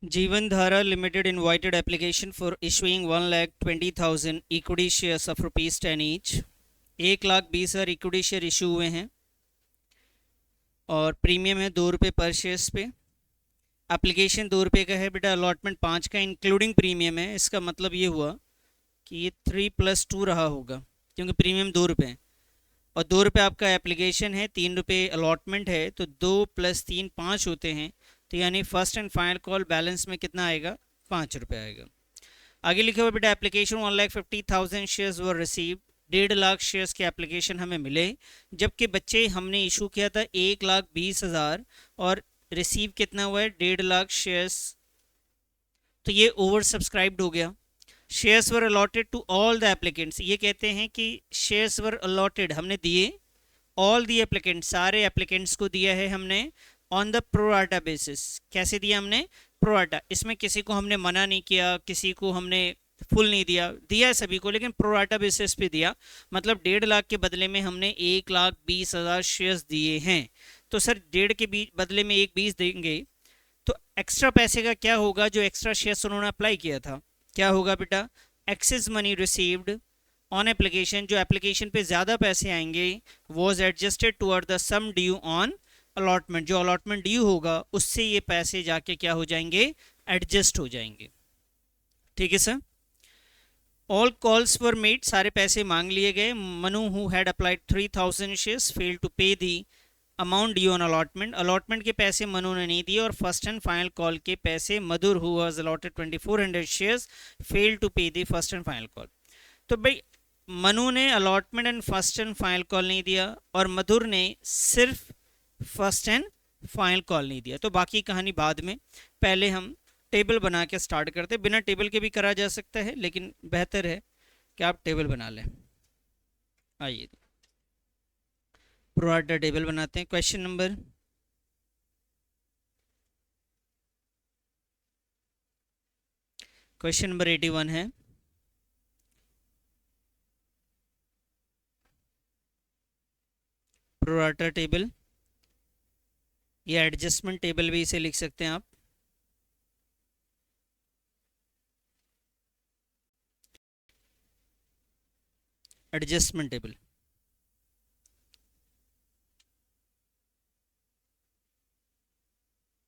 जीवन धारा limited invited application for issuing 1,20,000 equity shares of ₹10 each। 1,20,000 equity share issue हुए हैं और प्रीमियम है ₹2 पर शेयर्स पे। एप्लीकेशन ₹2 का है बेटा, अलॉटमेंट 5 का इंक्लूडिंग प्रीमियम है। इसका मतलब ये हुआ कि ये 3+2 रहा होगा क्योंकि प्रीमियम ₹2 है और ₹2 आपका एप्लीकेशन है, ₹3 अलॉटमेंट है, तो 2 + 3 5 होते हैं। तो यानी first and final call balance में कितना आएगा? ₹5 आएगा। आगे लिखा हुआ बेटा, एप्लीकेशन 1,50,000 शेयर्स वर रिसीव। 1.5 लाख शेयर्स के एप्लीकेशन हमें मिले, जबकि बच्चे हमने इशू किया था 1,20,000 और रिसीव कितना हुआ है? 1.5 लाख शेयर्स। तो ये ओवर सब्सक्राइब्ड हो गया। Shares were allotted to all the applicants, ये कहते हैं कि शेयर्स वर अलॉटेड हमने दिए, ऑल दी एप्लीकेंट्स सारे एप्लीकेंट्स को दिया है हमने ऑन द प्रोराटा बेसिस। कैसे दिया हमने? प्रोराटा। इसमें किसी को हमने मना नहीं किया, किसी को हमने फुल नहीं दिया, दिया है सभी को, लेकिन प्रोराटा बेसिस पे दिया। मतलब 1.5 लाख के बदले में हमने 1,20,000 शेयर्स दिए हैं। तो सर 1.5 के बदले में 1,20 देंगे तो एक्स्ट्रा पैसे का क्या होगा? जो एक्स्ट्रा शेयर्स उन्होंने अप्लाई किया था, क्या होगा बेटा? Excess money received on application, जो एप्लीकेशन पे ज़्यादा पैसे आएंगे, was adjusted toward the sum due on allotment. जो अलॉटमेंट ड्यू होगा उससे ये पैसे जाके क्या हो जाएंगे? एडजस्ट हो जाएंगे। ठीक है sir. All calls were made, सारे पैसे मांग लिए गए। Manu who had applied 3,000 shares fail to pay the amount due on allotment, allotment के पैसे मनु ने नहीं दिए। और फर्स्ट एंड फाइनल कॉल के पैसे Madhur who was allotted 2,400 shares fail to pay the first and final call. तो भाई मनु ने allotment and first and final call नहीं दिया और मधुर ने सिर्फ फर्स्ट एंड फाइनल कॉल नहीं दिया। तो बाकी कहानी बाद में, पहले हम टेबल बना के स्टार्ट करते। बिना टेबल के भी करा जा सकता है, लेकिन बेहतर है कि आप टेबल बना लें। आइए प्रोराटा टेबल बनाते हैं। क्वेश्चन नंबर 81 है। प्रोराटा टेबल या एडजस्टमेंट टेबल भी इसे लिख सकते हैं आप। एडजस्टमेंट टेबल,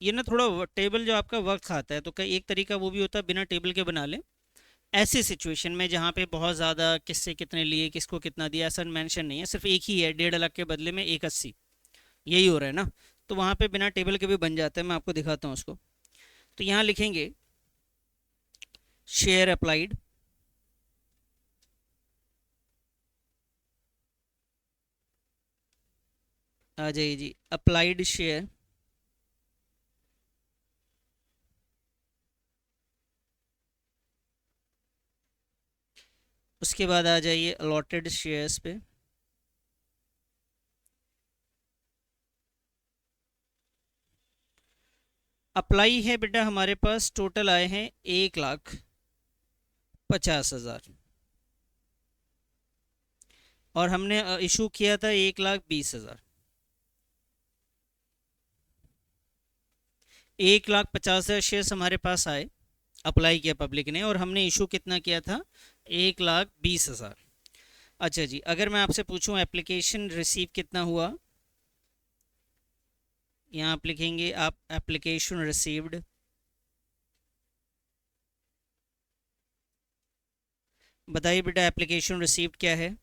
ये ना थोड़ा टेबल जो आपका वक्त खाता है, तो कई एक तरीका वो भी होता है बिना टेबल के बना लें। ऐसी सिचुएशन में जहाँ पे बहुत ज़्यादा किससे कितने लिए, किसको कितना दिया, ऐसा मेंशन नहीं है, सिर्फ एक ही है, 1.5 लाख के बदले में 1,80, यही हो रहा है ना। तो वहाँ पे बिना टेबल के भी बन जाता है, मैं आपको दिखाता हूँ उसको। तो यहाँ लिखेंगे शेयर अप्लाइड, आ जाइए जी, अप्लाइड शेयर, उसके बाद आ जाइए अलॉटेड शेयर्स पे। अप्लाई है बेटा, हमारे पास टोटल आए हैं 1,50,000 और हमने इशू किया था 1,20,000। 1,50,000 शेयर्स हमारे पास आए, अप्लाई किया पब्लिक ने, और हमने इशू कितना किया था? 1,20,000। अच्छा जी, अगर मैं आपसे पूछूं एप्लीकेशन रिसीव कितना हुआ, यहाँ आप लिखेंगे आप एप्लीकेशन रिसीव्ड। बताइए बेटा एप्लीकेशन रिसीव्ड क्या है?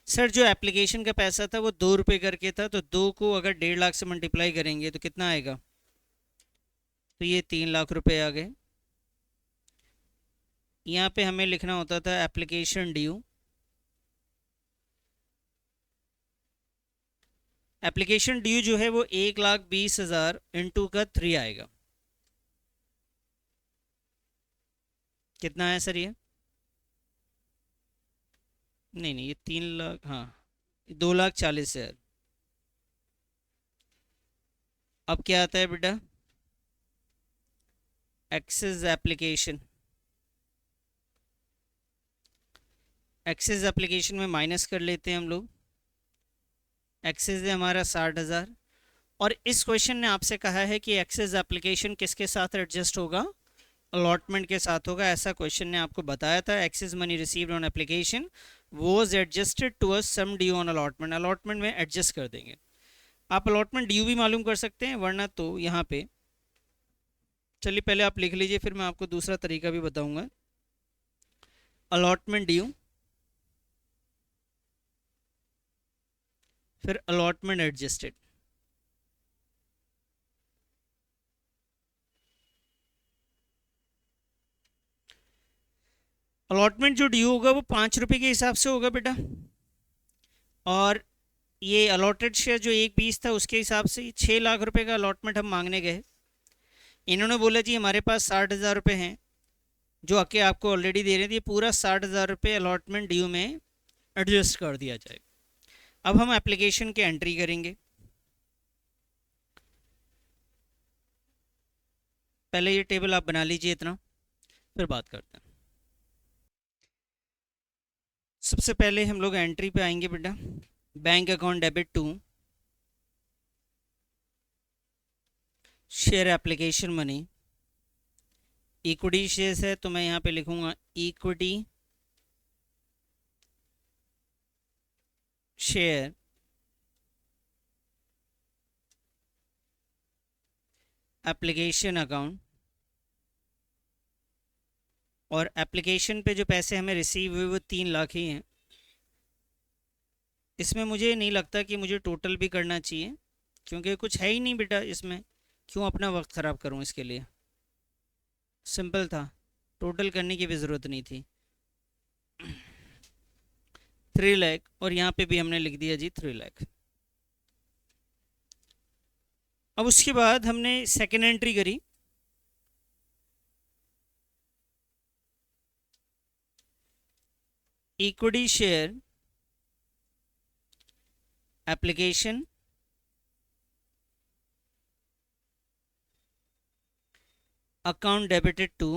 सर जो एप्लीकेशन का पैसा था वो ₹2 करके था, तो 2 को अगर 1.5 लाख से मल्टीप्लाई करेंगे तो कितना आएगा? तो ये ₹3,00,000 आ गए। यहाँ पे हमें लिखना होता था एप्लीकेशन ड्यू। एप्लीकेशन ड्यू जो है वो 1,20,000 इंटू का 3 आएगा। कितना है सर ये? नहीं नहीं, ये 3,00,000, हाँ 2,40,000। अब क्या आता है बेटा? एक्सेस एप्लीकेशन, एक्सेस एप्लीकेशन में माइनस कर लेते हैं हम लोग। एक्सेस है हमारा 60,000 और इस क्वेश्चन ने आपसे कहा है कि एक्सेस एप्लीकेशन किसके साथ एडजस्ट होगा? अलॉटमेंट के साथ होगा, ऐसा क्वेश्चन ने आपको बताया था। Excess money received on application was adjusted to a sum due on allotment, allotment में एडजस्ट कर देंगे। आप अलॉटमेंट ड्यू भी मालूम कर सकते हैं, वरना तो यहाँ पे चलिए पहले आप लिख लीजिए, फिर मैं आपको दूसरा तरीका भी बताऊंगा। अलॉटमेंट ड्यू, फिर अलॉटमेंट एडजस्टेड। अलॉटमेंट जो ड्यू होगा वो 5 रुपये के हिसाब से होगा बेटा, और ये अलॉटेड शेयर जो एक पीस था उसके हिसाब से 6 लाख रुपए का अलॉटमेंट हम मांगने गए। इन्होंने बोला जी हमारे पास 60,000 रुपये हैं, जो आके आपको ऑलरेडी दे रहे थे, पूरा 60,000 रुपये अलॉटमेंट ड्यू में एडजस्ट कर दिया जाए। अब हम एप्लीकेशन की एंट्री करेंगे। पहले ये टेबल आप बना लीजिए इतना, फिर बात करते हैं। सबसे पहले हम लोग एंट्री पे आएंगे बेटा, bank account debit to share application money. Equity shares है तो मैं यहाँ पे लिखूंगा इक्विटी शेयर एप्लीकेशन अकाउंट, और एप्लीकेशन पे जो पैसे हमें रिसीव हुए वो 3 लाख ही हैं। इसमें मुझे नहीं लगता कि मुझे टोटल भी करना चाहिए, क्योंकि कुछ है ही नहीं बेटा इसमें, क्यों अपना वक्त ख़राब करूं इसके लिए। सिंपल था, टोटल करने की भी ज़रूरत नहीं थी। 3 लाख, और यहाँ पे भी हमने लिख दिया जी 3 लाख। अब उसके बाद हमने सेकेंड एंट्री करी, equity share application account debited to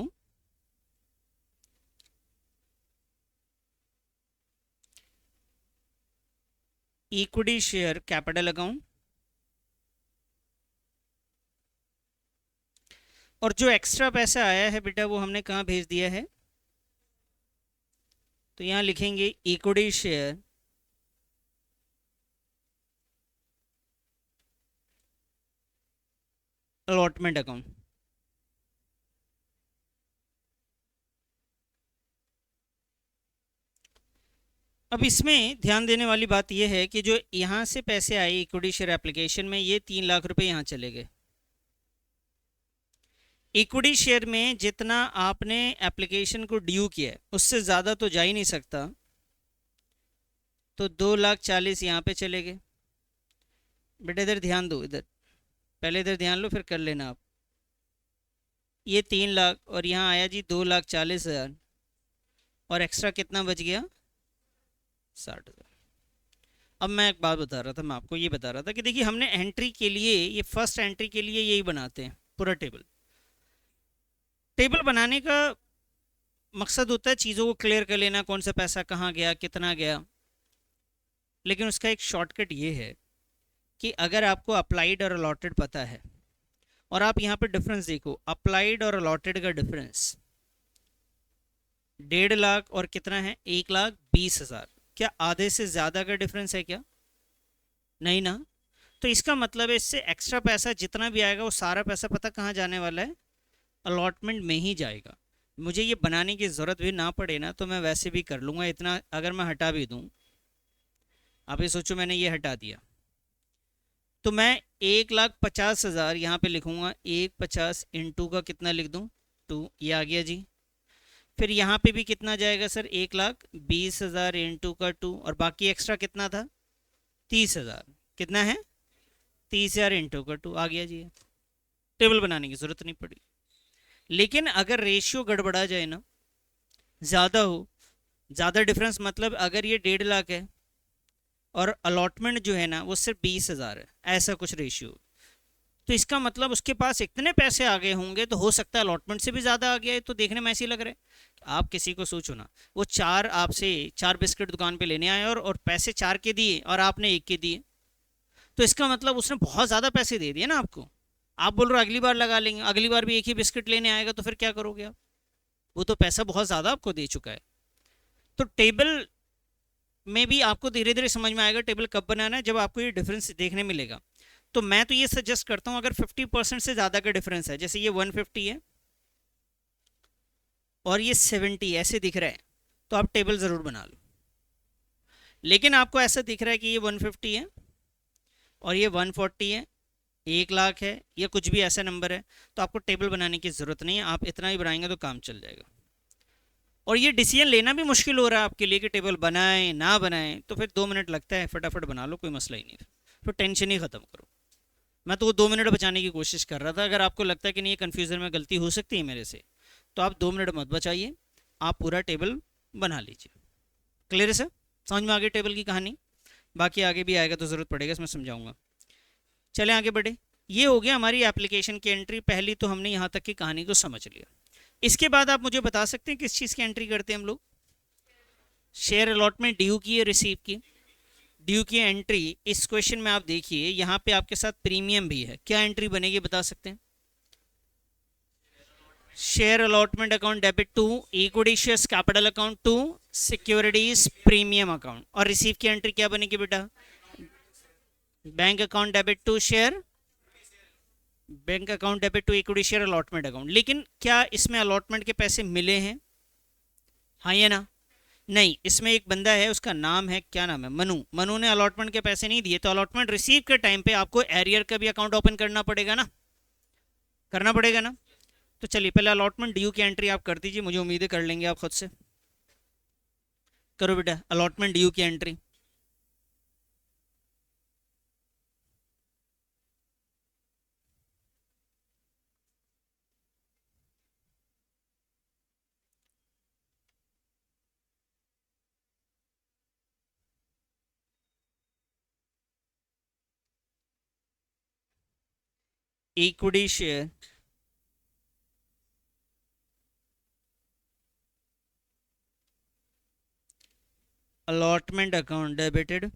equity share capital account, और जो एक्स्ट्रा पैसा आया है बेटा वो हमने कहाँ भेज दिया है, तो यहाँ लिखेंगे इक्विटी शेयर अलॉटमेंट अकाउंट। अब इसमें ध्यान देने वाली बात यह है कि जो यहाँ से पैसे आए इक्विटी शेयर एप्लीकेशन में, ये 3 लाख रुपए यहाँ चले गए। इक्विटी शेयर में जितना आपने एप्लीकेशन को ड्यू किया है उससे ज़्यादा तो जा ही नहीं सकता, तो 2,40,000 यहाँ पे चले गए। बेटा इधर ध्यान दो, इधर पहले इधर ध्यान लो फिर कर लेना आप। ये 3 लाख और यहाँ आया जी 2,40,000, और एक्स्ट्रा कितना बच गया 60,000। अब मैं एक बात बता रहा था, मैं आपको ये बता रहा था कि देखिए हमने एंट्री के लिए, ये फर्स्ट एंट्री के लिए यही बनाते हैं पूरा टेबल। टेबल बनाने का मकसद होता है चीज़ों को क्लियर कर लेना, कौन सा पैसा कहाँ गया कितना गया, लेकिन उसका एक शॉर्टकट ये है कि अगर आपको अप्लाइड और अलॉटेड पता है, और आप यहाँ पे डिफरेंस देखो, अप्लाइड और अलॉटेड का डिफरेंस 1.5 लाख और कितना है 1,20,000, क्या आधे से ज़्यादा का डिफरेंस है क्या? नहीं ना। तो इसका मतलब है इससे एक्स्ट्रा पैसा जितना भी आएगा वो सारा पैसा पता कहाँ जाने वाला है, अलॉटमेंट में ही जाएगा। मुझे ये बनाने की ज़रूरत भी ना पड़े ना तो मैं वैसे भी कर लूँगा इतना, अगर मैं हटा भी दूँ। आप ये सोचो मैंने ये हटा दिया तो मैं 1,50,000 यहाँ पे लिखूँगा, 1,50 इंटू का कितना लिख दूँ 2, ये आ गया जी। फिर यहाँ पे भी कितना जाएगा सर 1,20,000 इंटू का 2, और बाकी एक्स्ट्रा कितना था 30,000, कितना है 30,000 इंटू का 2 आ गया जी। टेबल बनाने की ज़रूरत नहीं पड़ी। लेकिन अगर रेशियो गड़बड़ा जाए ना, ज़्यादा हो, ज़्यादा डिफरेंस मतलब अगर ये 1.5 लाख है और अलॉटमेंट जो है ना वो सिर्फ 20,000 है, ऐसा कुछ रेशियो, तो इसका मतलब उसके पास इतने पैसे आ गए होंगे, तो हो सकता है अलॉटमेंट से भी ज़्यादा आ गया है। तो देखने में ऐसे ही लग रहा है। आप किसी को सोचो ना, वो आपसे 4 बिस्किट दुकान पे लेने आए और पैसे 4 के दिए और आपने 1 के दिए, तो इसका मतलब उसने बहुत ज़्यादा पैसे दे दिए ना आपको। आप बोल रहे हो अगली बार लगा लेंगे, अगली बार भी एक ही बिस्किट लेने आएगा तो फिर क्या करोगे आप? वो तो पैसा बहुत ज़्यादा आपको दे चुका है। तो टेबल में भी आपको धीरे धीरे समझ में आएगा टेबल कब बनाना है, जब आपको ये डिफरेंस देखने मिलेगा। तो मैं तो ये सजेस्ट करता हूँ, अगर 50% से ज़्यादा का डिफरेंस है, जैसे ये 150 है और ये 70 ऐसे दिख रहा है, तो आप टेबल ज़रूर बना लो। लेकिन आपको ऐसा दिख रहा है कि ये 150 है और ये 140 है, 1 लाख है, या कुछ भी ऐसा नंबर है, तो आपको टेबल बनाने की ज़रूरत नहीं है, आप इतना ही बनाएंगे तो काम चल जाएगा। और ये डिसीजन लेना भी मुश्किल हो रहा है आपके लिए कि टेबल बनाएं ना बनाएं, तो फिर 2 मिनट लगता है, फटाफट बना लो, कोई मसला ही नहीं, फिर टेंशन ही ख़त्म करो। मैं तो वो 2 मिनट बचाने की कोशिश कर रहा था। अगर आपको लगता है कि नहीं, ये कन्फ्यूज़न में गलती हो सकती है मेरे से, तो आप 2 मिनट मत बचाइए, आप पूरा टेबल बना लीजिए। क्लियर है सर? समझ में आ गई टेबल की कहानी? बाकी आगे भी आएगा तो ज़रूरत पड़ेगा, इसमें समझाऊंगा। चलें आगे बढ़े। ये हो गया हमारी एप्लीकेशन की एंट्री, पहली तो हमने यहाँ तक की कहानी को समझ लिया। इसके बाद आप मुझे बता सकते हैं किस चीज़ की एंट्री करते हैं हम लोग? शेयर अलॉटमेंट ड्यू की है, रिसीव की। ड्यू की एंट्री इस क्वेश्चन में आप देखिए, यहाँ पे आपके साथ प्रीमियम भी है, क्या एंट्री बनेगी बता सकते हैं? Share allotment account debit to equity shares capital account to securities premium account. और रिसीव की एंट्री क्या बनेगी बेटा? Bank account debit to share, bank account debit to equity share allotment account. लेकिन क्या इसमें अलॉटमेंट के पैसे मिले हैं? हाँ या ना? नहीं, इसमें एक बंदा है, उसका नाम है, क्या नाम है, मनु। मनु ने अलॉटमेंट के पैसे नहीं दिए, तो अलॉटमेंट रिसीव के टाइम पे आपको एरियर का भी अकाउंट ओपन करना पड़ेगा ना, करना पड़ेगा ना। तो चलिए पहले अलॉटमेंट ड्यू की एंट्री आप कर दीजिए, मुझे उम्मीद है कर लेंगे आप खुद से। करो बेटा अलॉटमेंट ड्यू की entry. Equity share allotment account debited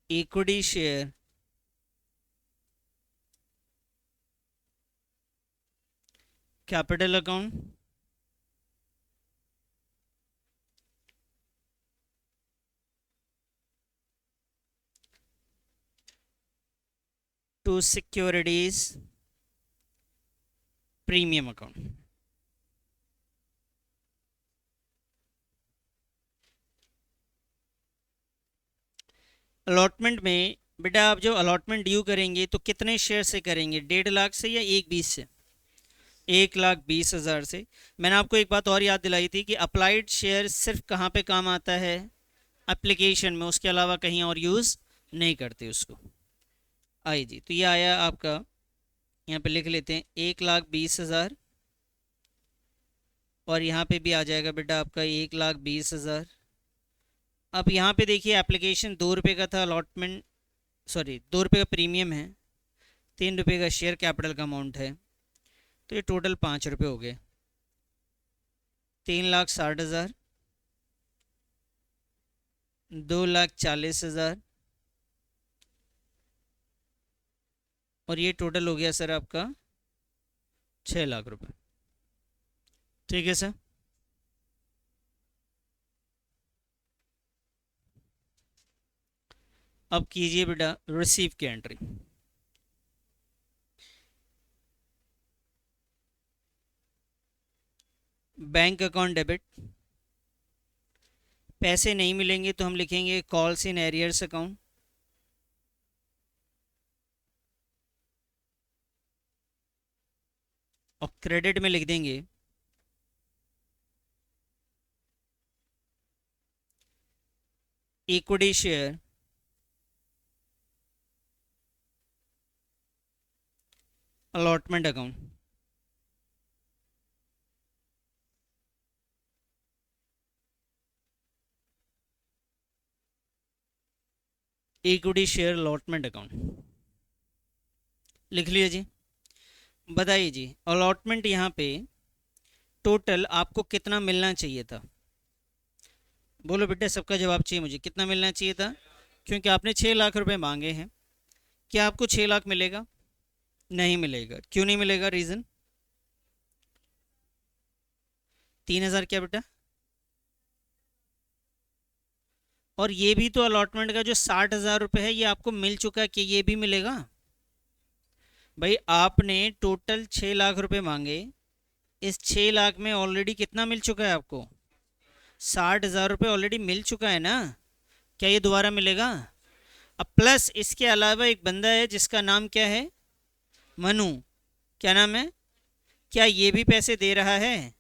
equity share capital account to securities premium account. Allotment में बेटा आप जो अलॉटमेंट ड्यू करेंगे तो कितने शेयर से करेंगे? 1.5 लाख से या 1/20 से? 1,20,000 से। मैंने आपको एक बात और याद दिलाई थी कि अप्लाइड शेयर सिर्फ कहाँ पे काम आता है? एप्लीकेशन में, उसके अलावा कहीं और यूज़ नहीं करते उसको। आई जी, तो ये आया आपका, यहाँ पे लिख लेते हैं 1,20,000, और यहाँ पे भी आ जाएगा बेटा आपका 1,20,000। अब यहाँ पे देखिए एप्लीकेशन 2 रुपये का था, अलॉटमेंट सॉरी 2 रुपये का प्रीमियम है, 3 रुपये का शेयर कैपिटल का अमाउंट है, तो ये टोटल 5 रुपये हो गए, 3,60,000, 2,40,000, और ये टोटल हो गया सर आपका 6 लाख रुपए। ठीक है सर? अब कीजिए बेटा रिसीव की एंट्री। बैंक अकाउंट डेबिट, पैसे नहीं मिलेंगे तो हम लिखेंगे कॉल्स इन एरियर्स अकाउंट। और क्रेडिट में लिख देंगे equity share allotment account. Equity share allotment account लिख लिया जी। बताइए जी अलॉटमेंट यहाँ पे टोटल आपको कितना मिलना चाहिए था? बोलो बेटा, सबका जवाब चाहिए मुझे। कितना मिलना चाहिए था? क्योंकि आपने 6 लाख रुपए मांगे हैं। क्या आपको 6 लाख मिलेगा? नहीं मिलेगा। क्यों नहीं मिलेगा? रीज़न? 3,000 क्या बेटा? और ये भी तो अलॉटमेंट का जो 60,000 रुपये है ये आपको मिल चुका है, कि ये भी मिलेगा? भाई आपने टोटल 6 लाख रुपए मांगे, इस 6 लाख में ऑलरेडी कितना मिल चुका है आपको? 60,000 रुपये ऑलरेडी मिल चुका है ना? क्या ये दोबारा मिलेगा? अब प्लस इसके अलावा एक बंदा है जिसका नाम क्या है? मनु। क्या नाम है? क्या ये भी पैसे दे रहा है?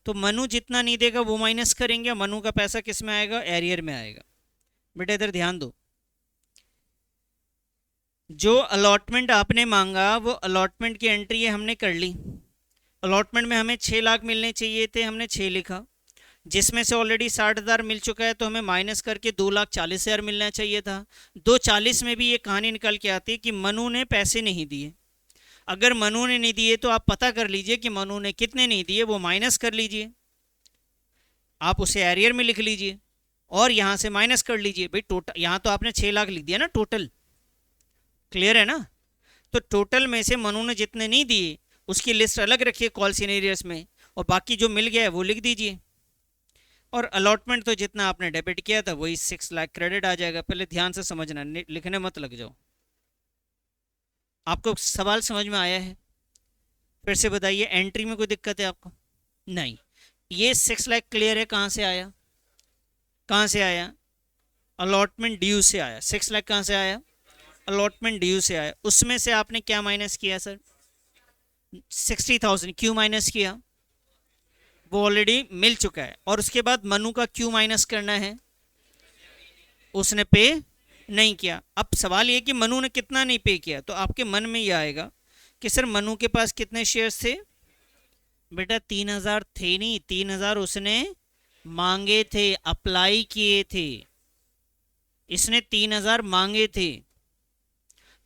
तो मनु जितना नहीं देगा वो माइनस करेंगे, मनु का पैसा किस में आएगा? एरियर में आएगा। बेटा इधर ध्यान दो, जो अलॉटमेंट आपने मांगा वो अलॉटमेंट की एंट्री है हमने कर ली। अलॉटमेंट में हमें 6 लाख मिलने चाहिए थे, हमने 6 लिखा, जिसमें से ऑलरेडी 60,000 मिल चुका है, तो हमें माइनस करके 2,40,000 मिलना चाहिए था। 2,40 में भी ये कहानी निकल के आती है कि मनु ने पैसे नहीं दिए। अगर मनु ने नहीं दिए तो आप पता कर लीजिए कि मनु ने कितने नहीं दिए, वो माइनस कर लीजिए, आप उसे एरियर में लिख लीजिए और यहाँ से माइनस कर लीजिए। भाई टोटल यहाँ तो आपने 6 लाख लिख दिया ना टोटल, क्लियर है ना? तो टोटल में से मनु ने जितने नहीं दिए उसकी लिस्ट अलग रखिए कॉल सिनेरियस में, और बाकी जो मिल गया है वो लिख दीजिए। और अलॉटमेंट तो जितना आपने डेबिट किया था वही 6 लाख क्रेडिट आ जाएगा। पहले ध्यान से समझना, लिखने मत लग जाओ। आपको सवाल समझ में आया है? फिर से बताइए, एंट्री में कोई दिक्कत है आपको? नहीं। ये 6 लाख क्लियर है। कहाँ से आया? कहाँ से आया? अलॉटमेंट ड्यू से आया। 6 लाख कहाँ से आया? अलॉटमेंट ड्यू से आया। उसमें से आपने क्या माइनस किया सर? 60,000। क्यों माइनस किया? वो ऑलरेडी मिल चुका है। और उसके बाद मनु का क्यों माइनस करना है? उसने पे नहीं किया। अब सवाल ये कि मनु ने कितना नहीं पे किया, तो आपके मन में ये आएगा कि सर मनु के पास कितने शेयर्स थे? बेटा 3,000 थे नहीं, 3,000 उसने मांगे थे, अप्लाई किए थे। इसने 3,000 मांगे थे।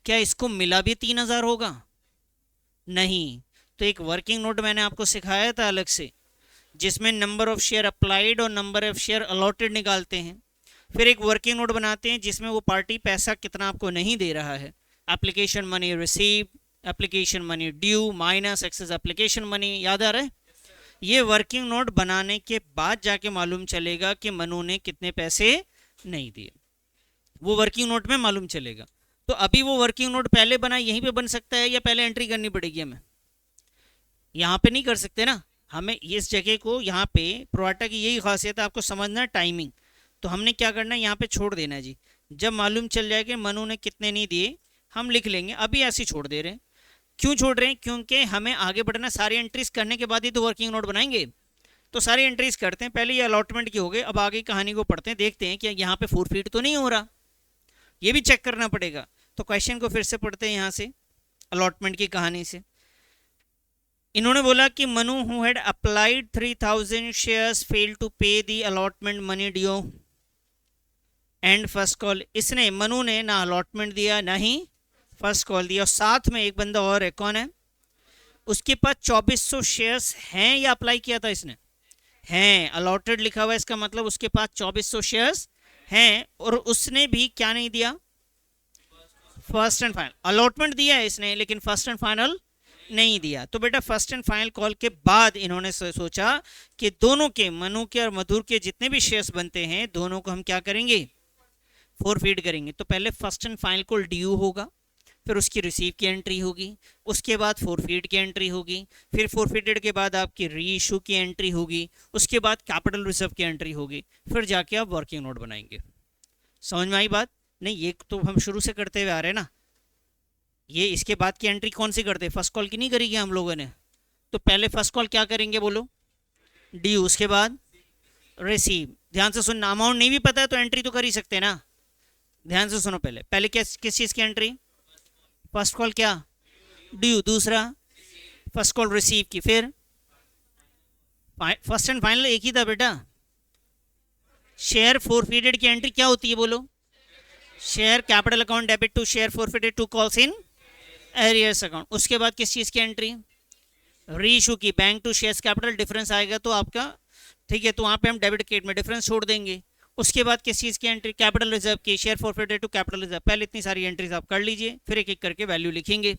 क्या इसको मिला भी 3,000 होगा? नहीं। तो एक वर्किंग नोट मैंने आपको सिखाया था अलग से, जिसमें नंबर ऑफ शेयर अप्लाइड और नंबर ऑफ शेयर अलॉटेड निकालते हैं। फिर एक वर्किंग नोट बनाते हैं जिसमें वो पार्टी पैसा कितना आपको नहीं दे रहा है, application money receive, application money due minus excess application money. याद आ रहा है? ये वर्किंग नोट बनाने के बाद जाके मालूम चलेगा कि मनु ने कितने पैसे नहीं दिए, वो वर्किंग नोट में मालूम चलेगा। तो अभी वो वर्किंग नोट पहले बना, यहीं पे बन सकता है या पहले एंट्री करनी पड़ेगी हमें? यहाँ पे नहीं कर सकते ना, हमें इस जगह को, यहाँ पे प्रोआटा की यही खासियत है, आपको समझना है टाइमिंग। तो हमने क्या करना है, यहाँ पे छोड़ देना है जी। जब मालूम चल जाएगा कि मनु ने कितने नहीं दिए हम लिख लेंगे, अभी ऐसे ही छोड़ दे रहे हैं। क्यों छोड़ रहे हैं? क्योंकि हमें आगे बढ़ना, सारी एंट्रीज करने के बाद ही तो वर्किंग नोट बनाएंगे। तो सारी एंट्रीज करते हैं, पहले ये अलॉटमेंट की हो गई, अब आगे कहानी को पढ़ते हैं, देखते हैं कि यहाँ पे फोरफीट तो नहीं हो रहा, ये भी चेक करना पड़ेगा। तो क्वेश्चन को फिर से पढ़ते हैं यहाँ से, अलॉटमेंट की कहानी से। इन्होंने बोला कि Manu who had applied 3,000 shares fail to pay the allotment money due and first call. इसने, मनु ने ना अलॉटमेंट दिया ना ही फर्स्ट कॉल दिया। और साथ में एक बंदा और है, कौन है? उसके पास 2,400 शेयर्स हैं या अप्लाई किया था इसने? हैं। अलॉटेड लिखा हुआ है, इसका मतलब उसके पास 2,400 शेयर्स हैं। और उसने भी क्या नहीं दिया? First and final. अलॉटमेंट दिया है इसने, लेकिन फर्स्ट एंड फाइनल नहीं दिया। तो बेटा फर्स्ट एंड फाइनल कॉल के बाद इन्होंने सोचा कि दोनों के, मनु के और मधुर के जितने भी शेयर्स बनते हैं, दोनों को हम क्या करेंगे? फोरफीड करेंगे। तो पहले first and final call due होगा, फिर उसकी रिसीव की एंट्री होगी, उसके बाद फोरफीड की एंट्री होगी, फिर फोरफीडेड के बाद आपकी री इशू की एंट्री होगी, उसके बाद कैपिटल रिजर्व की एंट्री होगी, फिर जाके आप वर्किंग नोट बनाएंगे। समझ में आई बात? नहीं, ये तो हम शुरू से करते हुए आ रहे हैं ना। ये इसके बाद की एंट्री कौन सी करते हैं? फर्स्ट कॉल की नहीं करेगी हम लोगों ने। तो पहले फर्स्ट कॉल क्या करेंगे बोलो? ड्यू, उसके बाद रिसीव। ध्यान से सुनना, अमाउंट नहीं भी पता है तो एंट्री तो कर ही सकते हैं ना। ध्यान से सुनो, पहले पहले किस चीज़ की एंट्री? फर्स्ट कॉल क्या? ड्यू। दूसरा फर्स्ट कॉल रिसीव की। फिर फर्स्ट एंड फाइनल एक ही था बेटा। शेयर फोरफीडेड की एंट्री क्या होती है बोलो? Share capital account debit to share forfeited to calls in arrears account. उसके बाद किस चीज़ की एंट्री? री इशू की, bank to shares capital difference आएगा तो आपका ठीक है, तो वहाँ पे हम डेबिट क्रेडिट में डिफरेंस छोड़ देंगे। उसके बाद किस चीज़ की एंट्री, कैपिटल रिजर्व की, share forfeited to capital reserve. पहले इतनी सारी एंट्रीज आप कर लीजिए, फिर एक एक करके वैल्यू लिखेंगे।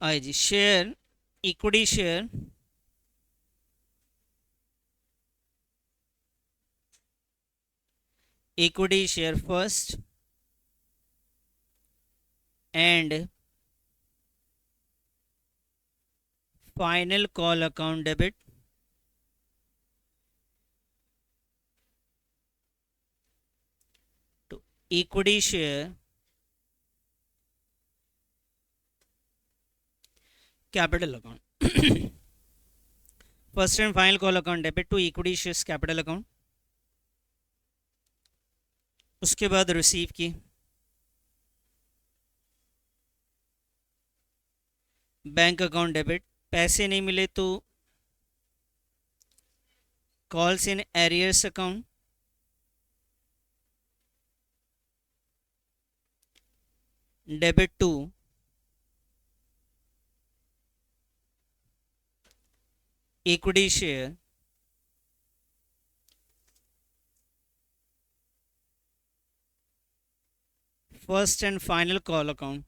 आए जी, share, equity share, equity share first and final call account debit to equity share capital account. First and final call account debit to equity shares capital account. उसके बाद रिसीव की, बैंक अकाउंट डेबिट, पैसे नहीं मिले तो calls in arrears account, debit to equity share first and final call account.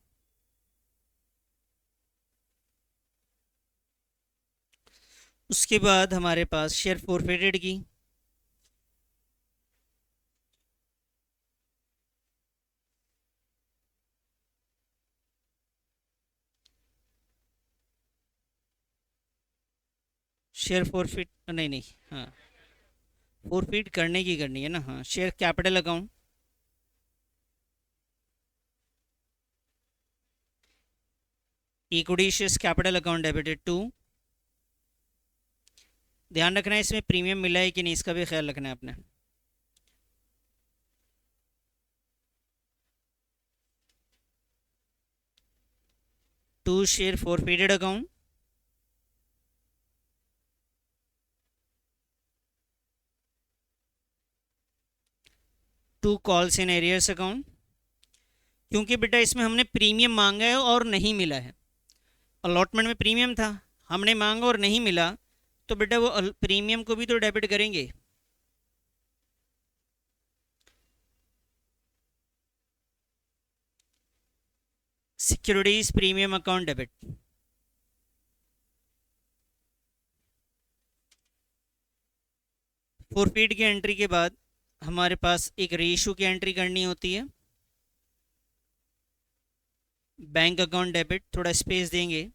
उसके बाद हमारे पास शेयर फॉरफिटेड की, शेयर फॉरफिट नहीं नहीं, हाँ फॉरफिट करने की करनी है ना, हाँ share capital account, equity shares capital account debited to, ध्यान रखना है इसमें प्रीमियम मिला है कि नहीं, इसका भी ख्याल रखना है आपने। To share forfeited account, to calls in arrears account. क्योंकि बेटा इसमें हमने प्रीमियम मांगा है और नहीं मिला है, अलॉटमेंट में प्रीमियम था, हमने मांगा और नहीं मिला, तो बेटा वो प्रीमियम को भी तो डेबिट करेंगे। Securities premium account debit. Forfeit की एंट्री के बाद हमारे पास एक रेशो की एंट्री करनी होती है, बैंक अकाउंट डेबिट, थोड़ा स्पेस देंगे,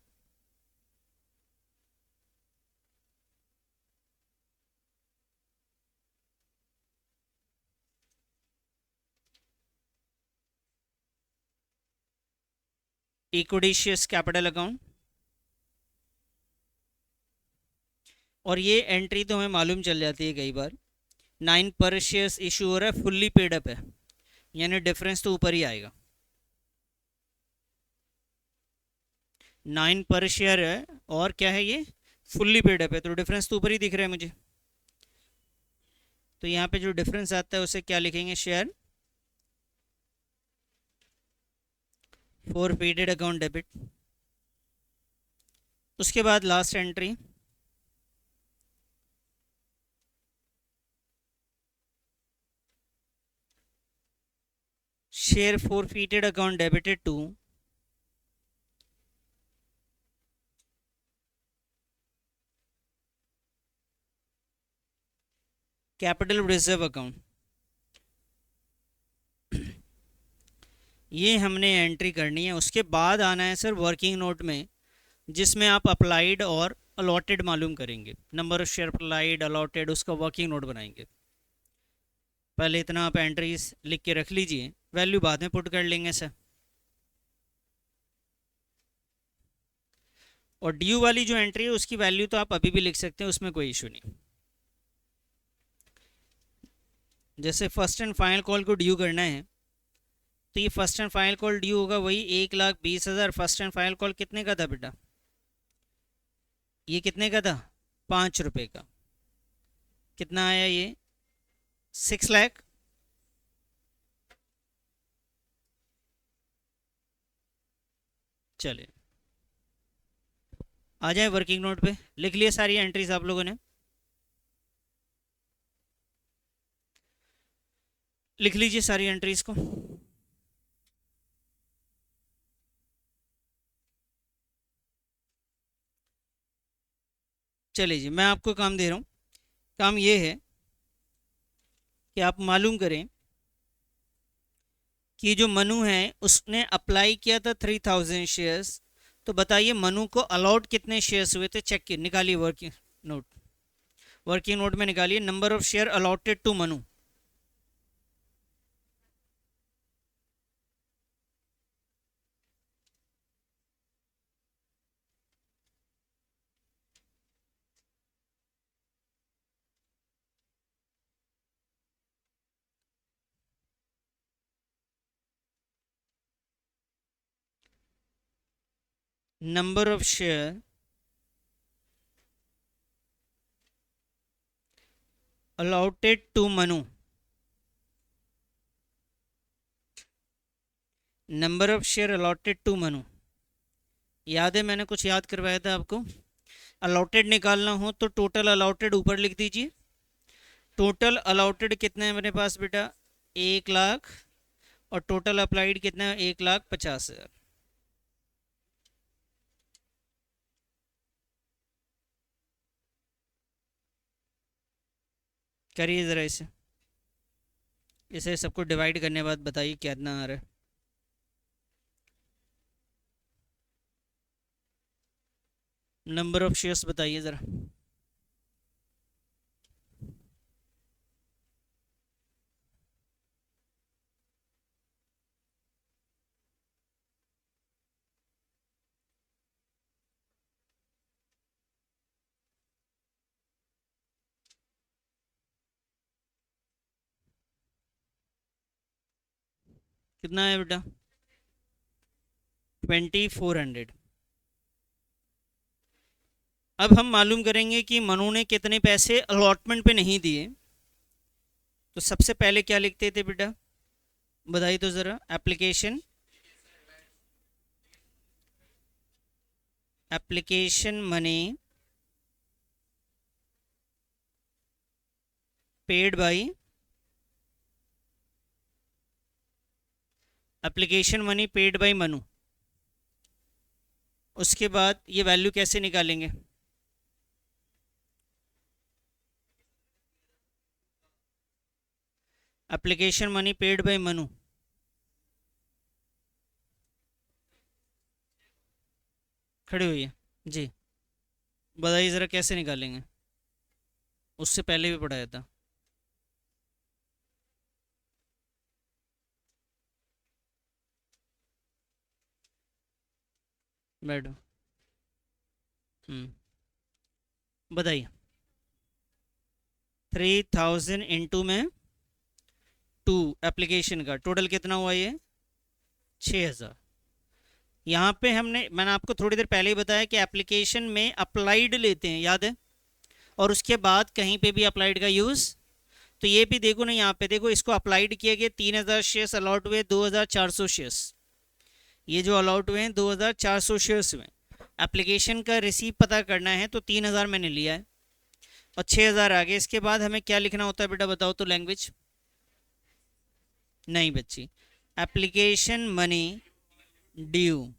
इक्विटी शेयर्स कैपिटल अकाउंट। और ये एंट्री तो हमें मालूम चल जाती है कई बार, 9 पर शेयर्स इशू हो रहा है, फुल्ली पेड अप है, यानी डिफरेंस तो ऊपर ही आएगा। 9 पर शेयर है और क्या है ये, फुल्ली पेड अप है, तो डिफरेंस तो ऊपर ही दिख रहा है मुझे। तो यहाँ पे जो डिफरेंस आता है उसे क्या लिखेंगे, शेयर फॉरफिटेड अकाउंट डेबिट। उसके बाद last entry, share forfeited account debited to capital reserve account. ये हमने एंट्री करनी है। उसके बाद आना है सर वर्किंग नोट में, जिसमें आप अप्लाइड और अलॉटेड मालूम करेंगे, number of share applied allotted, उसका वर्किंग नोट बनाएंगे। पहले इतना आप एंट्रीज लिख के रख लीजिए, वैल्यू बाद में पुट कर लेंगे सर। और ड्यू वाली जो एंट्री है उसकी वैल्यू तो आप अभी भी लिख सकते हैं, उसमें कोई इशू नहीं। जैसे फर्स्ट एंड फाइनल कॉल को ड्यू करना है, तो ये first and final call due होगा वही 1,20,000। फर्स्ट एंड फाइनल कॉल कितने का था बेटा, ये कितने का था, 5 रुपये का। कितना आया ये, 6 लाख। चले आ जाए वर्किंग नोट पे। लिख लिए सारी एंट्रीज आप लोगों ने? लिख लीजिए सारी एंट्रीज को। चलिए जी, मैं आपको काम दे रहा हूँ। काम ये है कि आप मालूम करें कि जो मनु है उसने अप्लाई किया था 3000 शेयर्स। तो बताइए मनु को अलॉट कितने शेयर्स हुए थे, चेक निकालिए वर्किंग नोट। वर्किंग नोट में निकालिए number of share allotted to Manu. Number of share allotted to Manu। Number of share allotted to Manu। याद है मैंने कुछ याद करवाया था आपको? अलॉटेड निकालना हो तो टोटल अलॉटेड ऊपर लिख दीजिए। टोटल अलॉटेड कितना है मेरे पास बेटा? 1 लाख। और टोटल अप्लाइड कितना है? 1,50,000। करिए ज़रा इसे। इसे सबको डिवाइड करने के बाद बताइए कितना आ रहा है। नंबर ऑफ शेयर्स बताइए ज़रा। कितना है बेटा? 2400। अब हम मालूम करेंगे कि मनु ने कितने पैसे अलॉटमेंट पे नहीं दिए। तो सबसे पहले क्या लिखते थे बेटा, बताइए तो ज़रा। Application money paid by application money paid by Manu. उसके बाद ये वैल्यू कैसे निकालेंगे? Application money paid by Manu. खड़ी हुई है जी। बताइए ज़रा कैसे निकालेंगे? उससे पहले भी पढ़ाया था। बैठो। बताइए। 3000 इंटू में 2 एप्लीकेशन का टोटल कितना हुआ ये? 6,000। यहाँ पे मैंने आपको थोड़ी देर पहले ही बताया कि एप्लीकेशन में अप्लाइड लेते हैं, याद है? और उसके बाद कहीं पे भी अप्लाइड का यूज़। तो ये भी देखो ना, यहाँ पे देखो, इसको अप्लाइड किया गया 3,000 शेयर्स अलॉट हुए 2,400 शेयर्स। ये जो अलॉट हुए हैं 2,400 शेयर्स हुए। एप्लीकेशन का रिसीव पता करना है तो 3,000 मैंने लिया है और 6,000 आ गए। इसके बाद हमें क्या लिखना होता है बेटा, बताओ तो लैंग्वेज। नहीं बच्ची, एप्लीकेशन मनी ड्यू।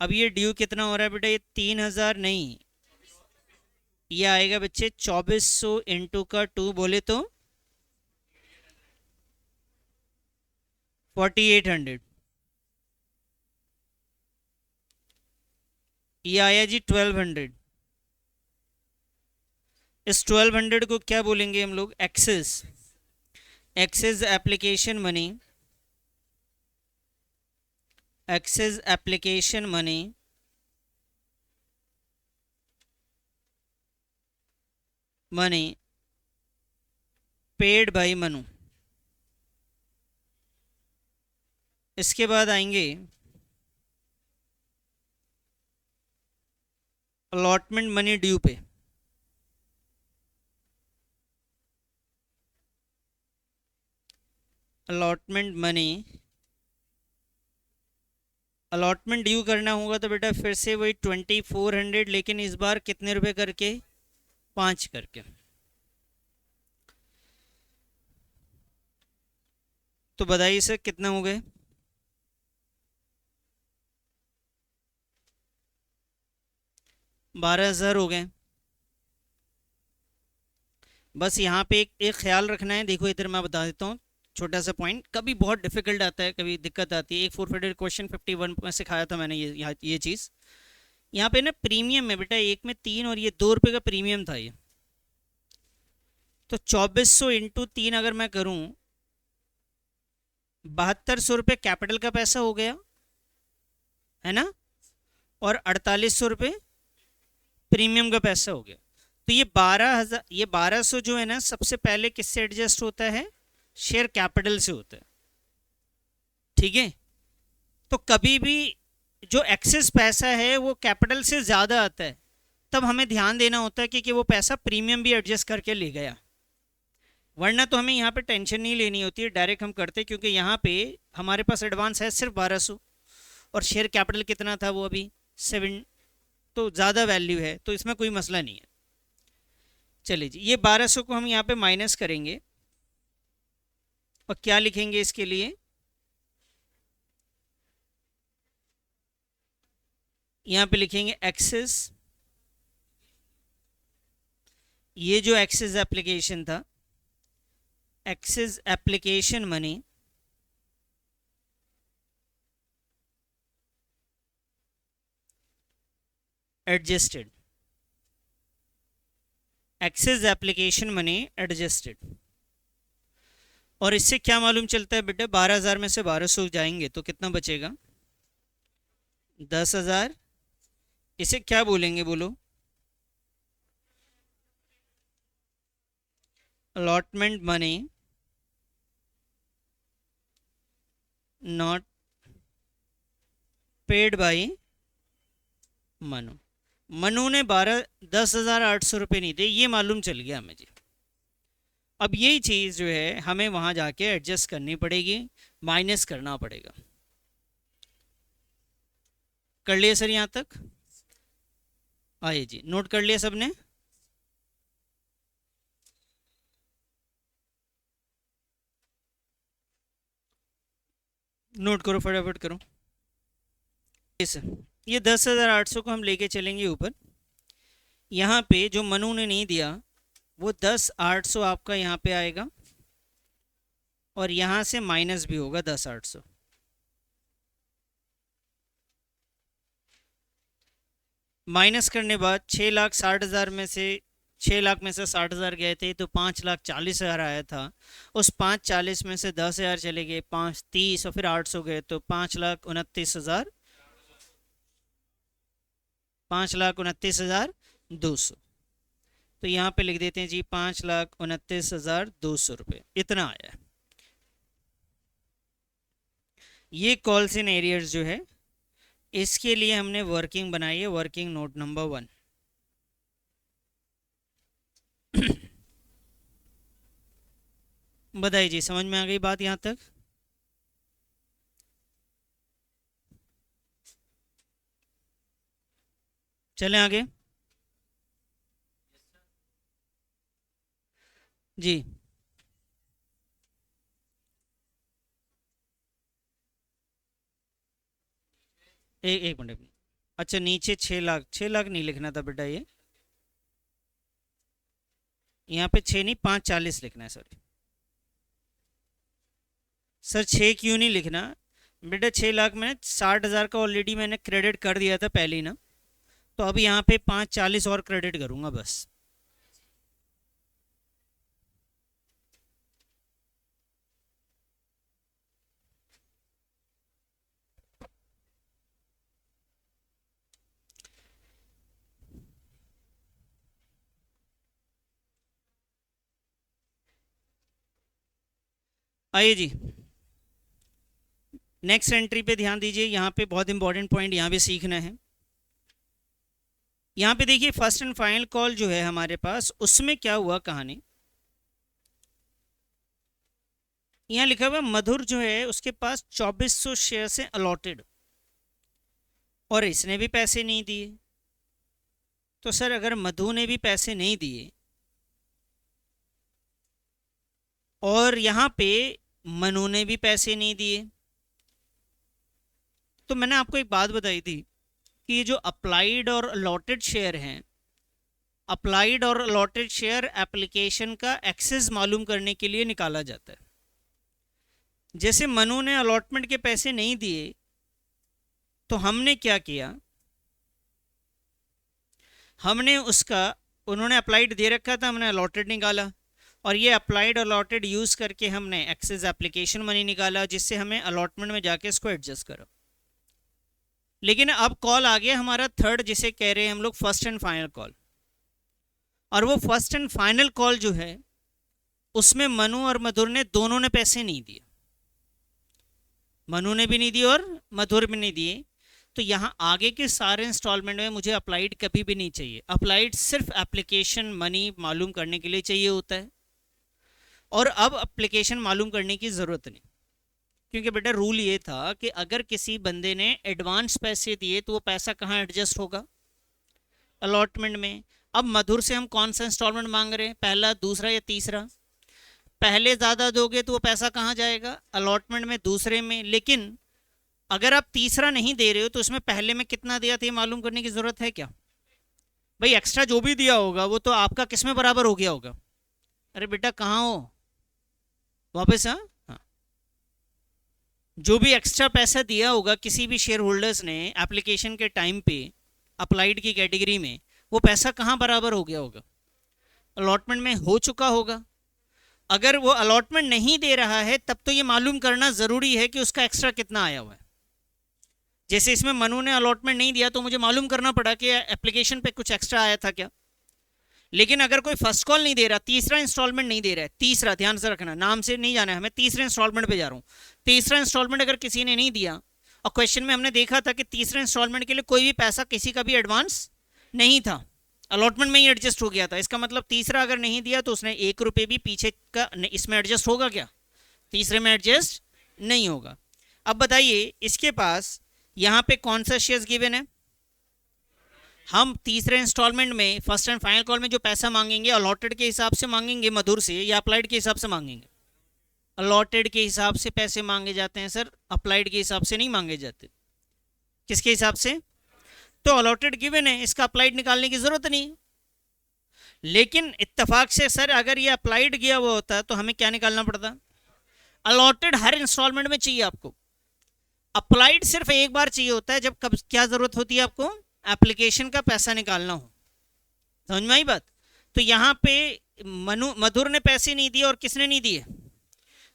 अब ये ड्यू कितना हो रहा है बेटा? ये 3,000 नहीं, ये आएगा बच्चे 2,400 इंटू का 2 बोले तो 4,800। ये आया जी 1,200। इस 1,200 को क्या बोलेंगे हम लोग? Excess. Excess application money, excess application money money paid by Manu. इसके बाद आएंगे अलॉटमेंट मनी ड्यू पे। अलॉटमेंट मनी अलॉटमेंट ड्यू करना होगा तो बेटा फिर से वही 2400, लेकिन इस बार कितने रुपए करके, 5 करके। तो बताइए सर कितना हो गए? 12,000 हो गए। बस यहाँ पे एक ख्याल रखना है, देखो इधर मैं बता देता हूँ छोटा सा पॉइंट, कभी बहुत डिफिकल्ट आता है, कभी दिक्कत आती है। एक फोरफिटेड क्वेश्चन 51 में सिखाया था मैंने ये चीज़। यहाँ पे ना प्रीमियम में बेटा, एक में 3 और ये 2 रुपये का प्रीमियम था ये। तो 2400 इंटू 3 अगर मैं करूँ, 7200 रुपये कैपिटल का पैसा हो गया है ना, और 4800 रुपये प्रीमियम का पैसा हो गया। तो ये 12,000, ये 1200 जो है ना, सबसे पहले किससे एडजस्ट होता है? शेयर कैपिटल से होता है, ठीक है। तो कभी भी जो एक्सेस पैसा है वो कैपिटल से ज़्यादा आता है, तब हमें ध्यान देना होता है कि वो पैसा प्रीमियम भी एडजस्ट करके ले गया, वरना तो हमें यहाँ पे टेंशन नहीं लेनी होती है, डायरेक्ट हम करते, क्योंकि यहाँ पे हमारे पास एडवांस है सिर्फ 1200 और शेयर कैपिटल कितना था वो अभी 7, तो ज़्यादा वैल्यू है, तो इसमें कोई मसला नहीं है। चलिए जी, ये 1200 को हम यहाँ पे माइनस करेंगे और क्या लिखेंगे इसके लिए? यहाँ पे लिखेंगे एक्सेस, ये जो एक्सेस एप्लीकेशन था, excess application money adjusted, excess application money adjusted. और इससे क्या मालूम चलता है बेटा, 12,000 में से 1200 जाएंगे तो कितना बचेगा? 10,000। इसे क्या बोलेंगे बोलो? Allotment money not paid by Manu. Manu ने 10,800 रुपये नहीं दिए, ये मालूम चल गया हमें जी। अब यही चीज़ जो है हमें वहाँ जाके एडजस्ट करनी पड़ेगी, माइनस करना पड़ेगा। कर लिया सर यहाँ तक? आइए जी, नोट कर लिया सबने? नोट करो, फटाफट करो। ये 10,800 को हम लेके चलेंगे ऊपर। यहाँ पे जो मनु ने नहीं दिया वो 10,800 आपका यहाँ पे आएगा, और यहाँ से माइनस भी होगा 10,800। माइनस करने बाद 6,60,000 में से 6 लाख में से 60,000 गए थे, तो 5,40,000 आया था। उस 5,40 में से 10,000 चले गए, 5,30 और फिर 800 गए, तो 5,29,000, 5,29,200। तो यहाँ पे लिख देते हैं जी 5,29,200 रुपये, इतना आया है। ये कॉल्स इन एरियर्स जो है, इसके लिए हमने वर्किंग बनाई है, वर्किंग नोट नंबर 1। बताइए जी, समझ में आ गई बात यहाँ तक? चलें आगे जी। एक मिनट, अच्छा नीचे 6 लाख, 6 लाख नहीं लिखना था बेटा, ये यहाँ पे 6 नहीं 5,40 लिखना है, सॉरी सर, 6 क्यों नहीं लिखना बेटा? 6 लाख में 60,000 का ऑलरेडी मैंने क्रेडिट कर दिया था पहले ही ना, तो अब यहाँ पे 5,40 और क्रेडिट करूँगा बस। आइए जी, नेक्स्ट एंट्री पे ध्यान दीजिए। यहाँ पे बहुत इंपॉर्टेंट पॉइंट यहाँ पे सीखना है। यहाँ पे देखिए फर्स्ट एंड फाइनल कॉल जो है हमारे पास, उसमें क्या हुआ कहानी, यहाँ लिखा हुआ मधुर जो है उसके पास 2400 शेयर से अलॉटेड, और इसने भी पैसे नहीं दिए। तो सर अगर मधु ने भी पैसे नहीं दिए और यहाँ पे मनु ने भी पैसे नहीं दिए, तो मैंने आपको एक बात बताई थी कि ये जो अप्लाइड और अलॉटेड शेयर हैं, अप्लाइड और अलॉटेड शेयर एप्लीकेशन का एक्सेस मालूम करने के लिए निकाला जाता है। जैसे मनु ने अलॉटमेंट के पैसे नहीं दिए तो हमने क्या किया, हमने उसका, उन्होंने अप्लाइड दे रखा था, हमने अलॉटेड निकाला और ये अप्लाइड अलॉटेड यूज़ करके हमने एक्सेस एप्लीकेशन मनी निकाला, जिससे हमें अलॉटमेंट में जाके इसको एडजस्ट करो। लेकिन अब कॉल आ गया हमारा थर्ड, जिसे कह रहे हैं हम लोग फर्स्ट एंड फाइनल कॉल। और वो फर्स्ट एंड फाइनल कॉल जो है उसमें मनु और मधुर ने दोनों ने पैसे नहीं दिए, मनु ने भी नहीं दिए और मधुर भी नहीं दिए। तो यहाँ आगे के सारे इंस्टॉलमेंट में मुझे अप्लाइड कभी भी नहीं चाहिए। अप्लाइड सिर्फ एप्लीकेशन मनी मालूम करने के लिए चाहिए होता है, और अब एप्लीकेशन मालूम करने की ज़रूरत नहीं, क्योंकि बेटा रूल ये था कि अगर किसी बंदे ने एडवांस पैसे दिए तो वो पैसा कहाँ एडजस्ट होगा, अलॉटमेंट में। अब मधुर से हम कौन सा इंस्टॉलमेंट मांग रहे हैं, पहला, दूसरा या तीसरा? पहले ज़्यादा दोगे तो वो पैसा कहाँ जाएगा, अलॉटमेंट में, दूसरे में। लेकिन अगर आप तीसरा नहीं दे रहे हो तो उसमें पहले में कितना दिया था ये मालूम करने की ज़रूरत है क्या? भाई एक्स्ट्रा जो भी दिया होगा वो तो आपका किस में बराबर हो गया होगा? अरे बेटा कहाँ हो, वापस आ। हाँ, जो भी एक्स्ट्रा पैसा दिया होगा किसी भी शेयर होल्डर्स ने एप्लीकेशन के टाइम पे अप्लाइड की कैटेगरी में, वो पैसा कहाँ बराबर हो गया होगा, अलॉटमेंट में हो चुका होगा। अगर वो अलॉटमेंट नहीं दे रहा है तब तो ये मालूम करना ज़रूरी है कि उसका एक्स्ट्रा कितना आया हुआ है। जैसे इसमें मनु ने अलॉटमेंट नहीं दिया तो मुझे मालूम करना पड़ा कि एप्लीकेशन पे कुछ एक्स्ट्रा आया था क्या। लेकिन अगर कोई फर्स्ट कॉल नहीं दे रहा, तीसरा इंस्टॉलमेंट नहीं दे रहा है, तीसरा, ध्यान से रखना, नाम से नहीं जाना है, हमें तीसरे इंस्टॉलमेंट पे जा रहा हूँ। तीसरा इंस्टॉलमेंट अगर किसी ने नहीं दिया, और क्वेश्चन में हमने देखा था कि तीसरे इंस्टॉलमेंट के लिए कोई भी पैसा किसी का भी एडवांस नहीं था, अलॉटमेंट में ही एडजस्ट हो गया था। इसका मतलब तीसरा अगर नहीं दिया तो उसने 1 रुपये भी पीछे का इसमें एडजस्ट होगा क्या, तीसरे में एडजस्ट नहीं होगा। अब बताइए इसके पास यहाँ पे कौन सा शेयर्स गिवन है, हम तीसरे इंस्टॉलमेंट में फर्स्ट एंड फाइनल कॉल में जो पैसा मांगेंगे अलॉटेड के हिसाब से मांगेंगे मधुर से, या अप्लाइड के हिसाब से मांगेंगे? अलॉटेड के हिसाब से पैसे मांगे जाते हैं सर, अप्लाइड के हिसाब से नहीं मांगे जाते। किसके हिसाब से? तो अलॉटेड गिवन है, इसका अप्लाइड निकालने की जरूरत नहीं। लेकिन इत्तेफाक से सर अगर ये अप्लाइड किया हुआ होता तो हमें क्या निकालना पड़ता, अलॉटेड हर इंस्टॉलमेंट में चाहिए आपको, अप्लाइड सिर्फ एक बार चाहिए होता है जब कब क्या जरूरत होती है आपको, एप्लीकेशन का पैसा निकालना हो। समझ में आई बात? तो यहाँ पे मधुर ने पैसे नहीं दिए और किसने नहीं दिए,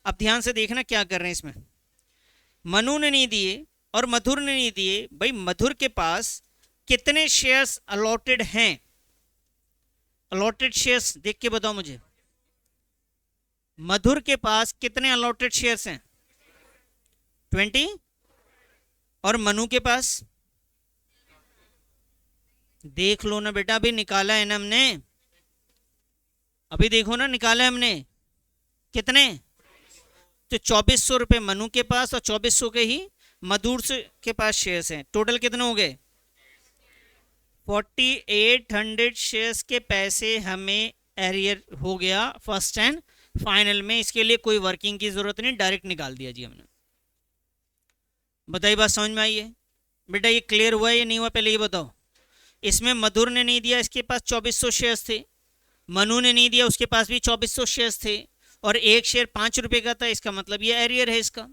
अब ध्यान से देखना क्या कर रहे हैं इसमें। मनु ने नहीं दिए और मधुर ने नहीं दिए। भाई मधुर के पास कितने शेयर्स अलॉटेड हैं, अलॉटेड शेयर्स देख के बताओ मुझे, मधुर के पास कितने अलॉटेड शेयर्स हैं, 20। और मनु के पास देख लो ना बेटा, अभी निकाला है ना हमने, अभी देखो ना निकाला है हमने, कितने? तो 2400 रुपये मनु के पास और 2400 के ही मधुर के पास शेयर्स हैं। टोटल कितने हो गए, 4800 शेयर्स के पैसे हमें एरियर हो गया फर्स्ट एंड फाइनल में। इसके लिए कोई वर्किंग की जरूरत नहीं, डायरेक्ट निकाल दिया जी हमने। बताइए बात समझ में आई है बेटा, ये क्लियर हुआ है या नहीं हुआ, पहले ये बताओ। इसमें मधुर ने नहीं दिया, इसके पास 2400 शेयर्स थे, मनु ने नहीं दिया, उसके पास भी 2400 शेयर्स थे, और एक शेयर 5 रुपये का था, इसका मतलब ये एरियर है इसका।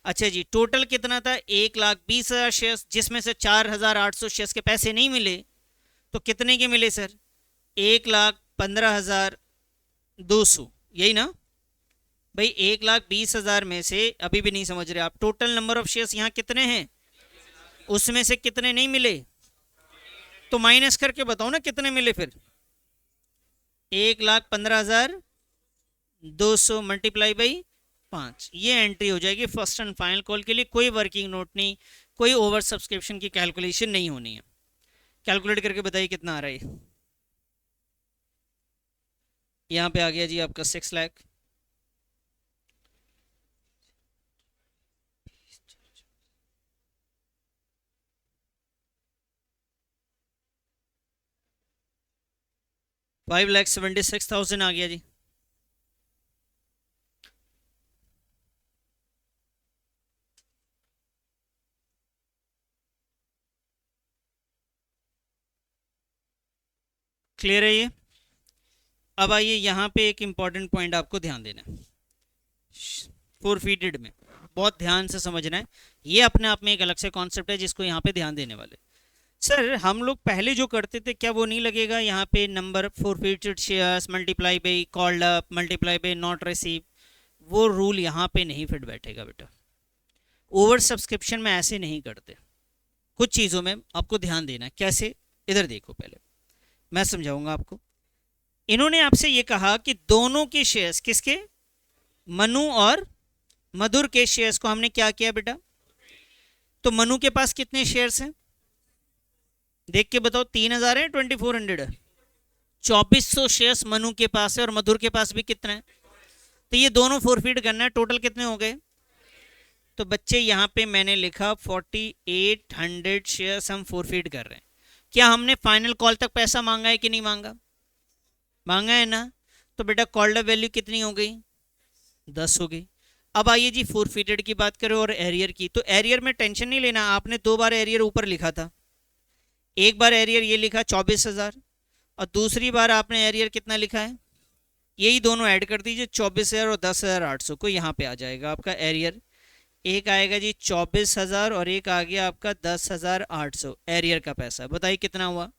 अच्छा जी, टोटल कितना था, 1,20,000 शेयर्स, जिसमें से 4,800 शेयर्स के पैसे नहीं मिले, तो कितने के मिले सर, 1,15,200, यही ना भाई। 1,20,000 में से अभी भी नहीं समझ रहे आप, टोटल नंबर ऑफ शेयर्स यहाँ कितने हैं, उसमें से कितने नहीं मिले, तो माइनस करके बताओ ना कितने मिले फिर। 1,15,200 मल्टीप्लाई बाई 5, ये एंट्री हो जाएगी फर्स्ट एंड फाइनल कॉल के लिए। कोई वर्किंग नोट नहीं, कोई ओवर सब्सक्रिप्शन की कैलकुलेशन नहीं होनी है। कैलकुलेट करके बताइए कितना आ रहा है। यहाँ पे आ गया जी आपका 6 लाख। 5,76,000 आ गया जी। क्लियर है ये? अब आइए यहाँ पे एक इम्पॉर्टेंट पॉइंट आपको ध्यान देना है फोरफीटेड में, बहुत ध्यान से समझना है। ये अपने आप में एक अलग से कॉन्सेप्ट है जिसको यहाँ पे ध्यान देने वाले। सर हम लोग पहले जो करते थे, क्या वो नहीं लगेगा यहाँ पे number forfeited shares multiply by called up multiply by not receive? वो रूल यहाँ पे नहीं फिट बैठेगा बेटा। ओवर सब्सक्रिप्शन में ऐसे नहीं करते। कुछ चीज़ों में आपको ध्यान देना है। कैसे? इधर देखो, पहले मैं समझाऊंगा आपको। इन्होंने आपसे ये कहा कि दोनों के शेयर्स, किसके? मनु और मधुर के शेयर्स को हमने क्या किया बेटा? तो मनु के पास कितने शेयर्स हैं? देख के बताओ, 3,000 है 2,400 है? 2,400 शेयर्स मनु के पास है और मधुर के पास भी कितना है? तो ये दोनों फोरफीट करना है। टोटल कितने हो गए? तो बच्चे यहाँ पे मैंने लिखा 4,800 शेयर्स हम फोरफीट कर रहे हैं। क्या हमने फाइनल कॉल तक पैसा मांगा है कि नहीं मांगा? मांगा है ना। तो बेटा कॉल्ड अप वैल्यू कितनी हो गई? 10 हो गई। अब आइए जी फोरफीटेड की बात करें और एरियर की। तो एरियर में टेंशन नहीं लेना, आपने 2 बार एरियर ऊपर लिखा था। एक बार एरियर ये लिखा 24,000 और दूसरी बार आपने एरियर कितना लिखा है? यही दोनों ऐड कर दीजिए, 24,000 और 10,800 को यहाँ पे आ जाएगा आपका एरियर। एक आएगा जी 24,000 और एक आ गया आपका 10,800 एरियर का पैसा। बताइए कितना हुआ?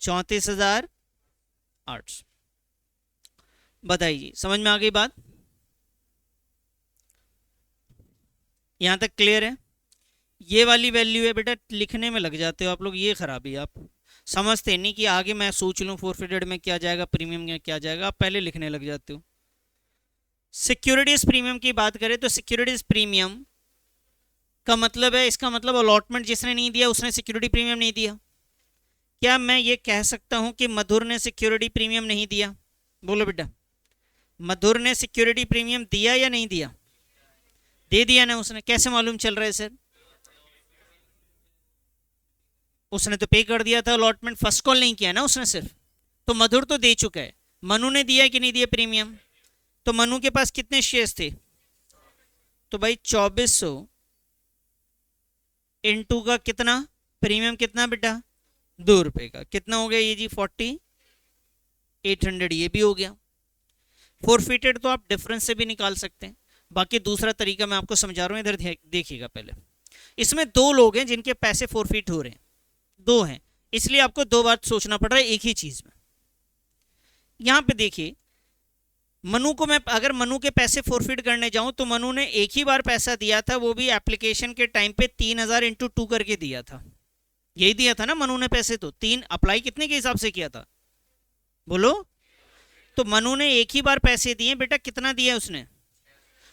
34,800। बताइए, समझ में आ गई बात? यहां तक क्लियर है? ये वाली वैल्यू है बेटा, लिखने में लग जाते हो आप लोग, ये खराबी। आप समझते नहीं कि आगे मैं सोच लूँ फोरफीटेड में क्या जाएगा, प्रीमियम में क्या जाएगा, आप पहले लिखने लग जाते हो। सिक्योरिटीज प्रीमियम की बात करें तो सिक्योरिटीज प्रीमियम का मतलब है, इसका मतलब अलॉटमेंट जिसने नहीं दिया उसने सिक्योरिटी प्रीमियम नहीं दिया। क्या मैं ये कह सकता हूं कि मधुर ने सिक्योरिटी प्रीमियम नहीं दिया? बोलो बेटा, मधुर ने सिक्योरिटी प्रीमियम दिया या नहीं दिया? दे दिया ना उसने। कैसे मालूम चल रहा है सर? उसने तो पे कर दिया था अलॉटमेंट, फर्स्ट कॉल नहीं किया ना उसने सिर्फ। तो मधुर तो दे चुका है। मनु ने दिया कि नहीं दिया प्रीमियम? तो मनु के पास कितने शेयर्स थे? तो भाई 2,400 इंटू का कितना प्रीमियम, कितना बेटा? 2 रुपए का। कितना हो गया ये जी? 4,800। ये भी हो गया। फोरफीटेड तो आप डिफरेंस से भी निकाल सकते हैं। बाकी दूसरा तरीका मैं आपको समझा रहा हूँ, इधर देखिएगा पहले। इसमें 2 लोग हैं जिनके पैसे फोरफीट हो रहे हैं, 2 हैं, इसलिए आपको 2 बार सोचना पड़ रहा है एक ही चीज में। यहां पे देखिए, मनु को मैं अगर मनु के पैसे फोरफीट करने जाऊं तो मनु ने एक ही बार पैसा दिया था, वो भी एप्लीकेशन के टाइम पे 3,000 इंटू 2 करके दिया था। यही दिया था ना मनु ने पैसे? तो 3 अप्लाई कितने के हिसाब से किया था? बोलो। तो मनु ने एक ही बार पैसे दिए बेटा। कितना दिया उसने?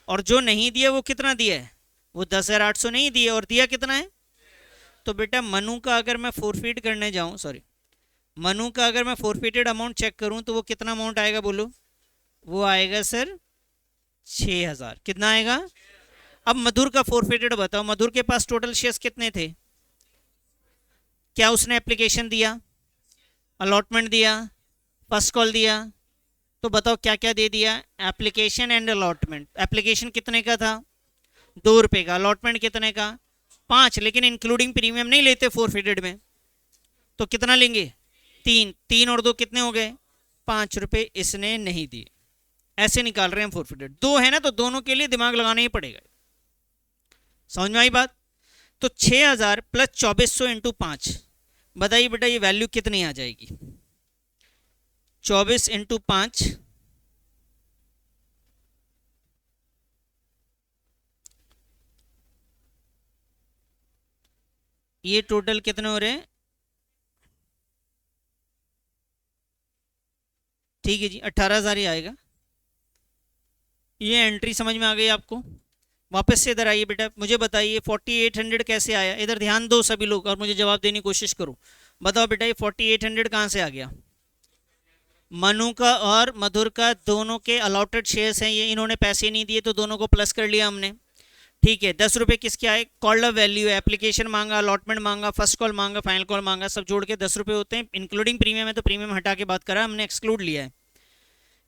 और जो नहीं दिया वो कितना दिया है? वो 10,800 नहीं दिए, और दिया कितना है? तो बेटा मनु का अगर मैं फोरफीट करने जाऊं, सॉरी, मनु का अगर मैं फोरफीटेड अमाउंट चेक करूं तो वो कितना अमाउंट आएगा? बोलो। वो आएगा सर 6,000। कितना आएगा? अब मधुर का फोरफीटेड बताओ। मधुर के पास टोटल शेयर्स कितने थे? क्या उसने एप्लीकेशन दिया, अलॉटमेंट दिया, फर्स्ट कॉल दिया? तो बताओ क्या क्या दे दिया? Application and allotment. एप्लीकेशन कितने का था? 2 रुपए का। अलॉटमेंट कितने का? 5। लेकिन इंक्लूडिंग प्रीमियम नहीं लेते फोरफीटेड में, तो कितना लेंगे? 3। 3 और 2 कितने हो गए? 5 रुपए इसने नहीं दिए। ऐसे निकाल रहे हैं फोरफीटेड। 2 है ना, तो दोनों के लिए दिमाग लगाना ही पड़ेगा। समझ में आई बात? तो 6,000 प्लस 2,400 इंटू 5, बताइए बेटा ये वैल्यू कितनी आ जाएगी? 24 इंटू 5, ये टोटल कितने हो रहे हैं? ठीक है जी, 18,000 ही आएगा। ये एंट्री समझ में आ गई आपको? वापस से इधर आइए बेटा, मुझे बताइए 4,800 कैसे आया? इधर ध्यान दो सभी लोग और मुझे जवाब देने की कोशिश करो। बताओ बेटा ये 4,800 कहाँ से आ गया? मनु का और मधुर का दोनों के अलॉटेड शेयर्स हैं ये, इन्होंने पैसे नहीं दिए तो दोनों को प्लस कर लिया हमने। ठीक है, 10 रुपये किसके आए, कॉल्ड अप वैल्यू है, एप्लीकेशन मांगा, अलॉटमेंट मांगा, फर्स्ट कॉल मांगा, फाइनल कॉल मांगा, सब जोड़ के 10 रुपये होते हैं, इंक्लूडिंग प्रीमियम है तो प्रीमियम हटा के बात करा हमने, एक्सक्लूड लिया है।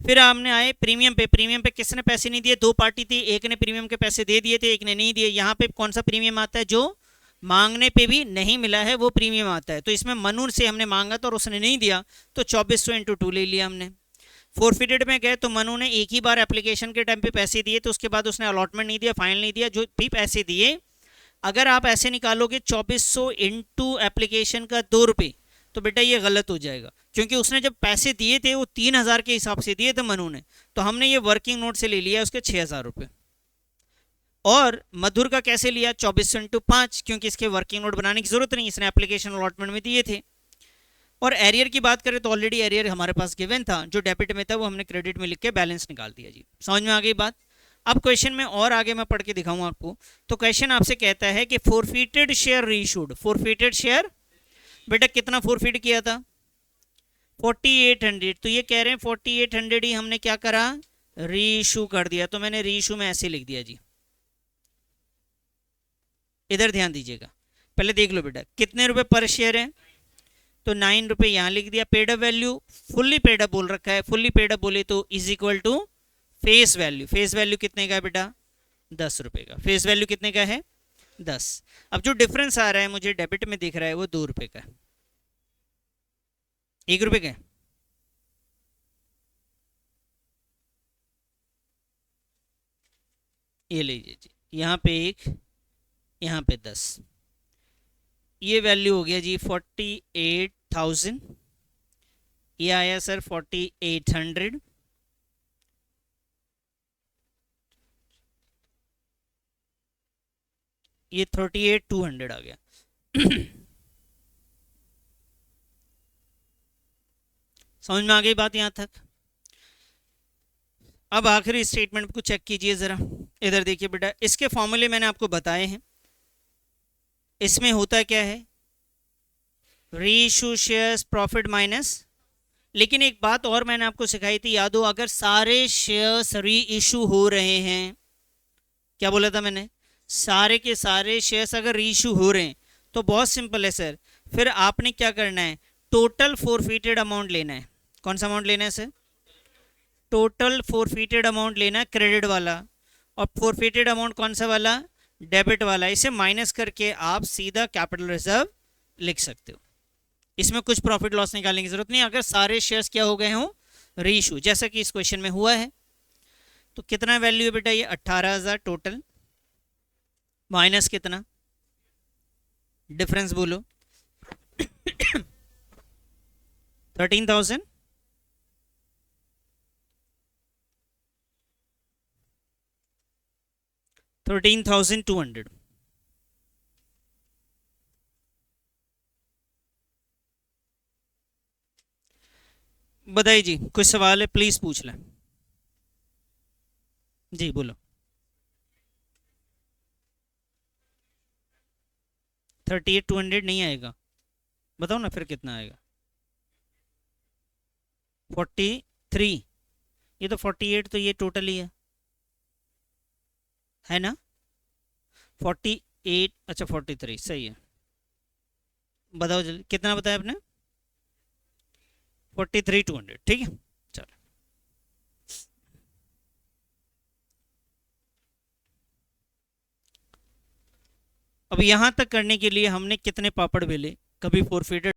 फिर हमने आए प्रीमियम पे, प्रीमियम पे किसने पैसे नहीं दिए, दो पार्टी थी, एक ने प्रीमियम के पैसे दे दिए थे, एक ने नहीं दिए। यहाँ पे कौन सा प्रीमियम आता है, जो मांगने पे भी नहीं मिला है वो प्रीमियम आता है। तो इसमें मनु से हमने मांगा था और उसने नहीं दिया, तो 2400 इंटू 2 ले लिया हमने। फोरफिटेड में गए तो मनु ने एक ही बार एप्लीकेशन के टाइम पे पैसे दिए, तो उसके बाद उसने अलॉटमेंट नहीं दिया, फाइनल नहीं दिया, जो भी पैसे दिए। अगर आप ऐसे निकालोगे 2400 इंटू एप्लीकेशन का 2 रुपये, तो बेटा ये गलत हो जाएगा, क्योंकि उसने जब पैसे दिए थे वो 3000 के हिसाब से दिए थे मनु ने, तो हमने ये वर्किंग नोट से ले लिया उसके 6000 रुपये। और मधुर का कैसे लिया, 2400 इंटू 5, क्योंकि इसके वर्किंग नोट बनाने की जरूरत नहीं, इसने एप्लीकेशन अलॉटमेंट में दिए थे। और एरियर की बात करें तो ऑलरेडी एरियर हमारे पास गिवन था, जो डेबिट में था वो हमने क्रेडिट में लिख के बैलेंस निकाल दिया जी। समझ में आ गई बात। अब क्वेश्चन में और आगे मैं पढ़ के दिखाऊंगा आपको। तो क्वेश्चन आपसे कहता है कि forfeited share reissued, forfeited share बेटा कितना फोरफिट किया था, 4800। तो ये कह रहे हैं 4800 ही हमने क्या करा, रीइशू कर दिया। तो मैंने रीइशू में ऐसे लिख दिया जी। इधर ध्यान दीजिएगा, पहले देख लो बेटा कितने रुपए पर शेयर है, तो 9 रुपये यहाँ लिख दिया। Paid up value fully paid up बोल रखा है, फुल्ली पेड अप बोले तो is equal to face value. Face value कितने का है बेटा, 10 रुपये का। फेस वैल्यू कितने का है, 10। अब जो डिफरेंस आ रहा है मुझे डेबिट में दिख रहा है वो 2 रुपये का है, 1 रुपये का है। ये लीजिए जी, यहाँ पे 1, यहाँ पे 10, ये वैल्यू हो गया जी 48,000। ये आया सर 4800। ये 38,200 आ गया। समझ में आ गई बात यहाँ तक। अब आखिरी स्टेटमेंट को चेक कीजिए जरा, इधर देखिए बेटा, इसके फॉर्मूले मैंने आपको बताए हैं। इसमें होता क्या है, रीइशू शेयर्स प्रॉफिट माइनस, लेकिन एक बात और मैंने आपको सिखाई थी, याद हो, अगर सारे शेयर्स री इशू हो रहे हैं, क्या बोला था मैंने, सारे के सारे शेयर्स अगर री इशू हो रहे हैं तो बहुत सिंपल है सर, फिर आपने क्या करना है, टोटल फोरफिटेड अमाउंट लेना है। कौन सा अमाउंट लेना है सर, टोटल फोरफिटेड अमाउंट लेना है, क्रेडिट वाला। और फोरफिटेड अमाउंट कौन सा वाला, डेबिट वाला। इसे माइनस करके आप सीधा कैपिटल रिजर्व लिख सकते हो। इसमें कुछ प्रॉफिट लॉस निकालने की जरूरत नहीं, अगर सारे शेयर्स क्या हो गए हों, रीइशू, जैसा कि इस क्वेश्चन में हुआ है। तो कितना वैल्यू है बेटा, ये 18,000 टोटल, माइनस कितना, डिफरेंस बोलो 13,000, $13,200। बताइए जी, कुछ सवाल है प्लीज पूछ लें जी, बोलो। 38,200 नहीं आएगा, बताओ ना फिर कितना आएगा, 43। ये तो 48, तो ये टोटल ही है ना, 48, अच्छा 43 सही है। बताओ जल्दी कितना बताया आपने, 43,200, ठीक है। चलो अब यहां तक करने के लिए हमने कितने पापड़ बेले, कभी फोरफिटेड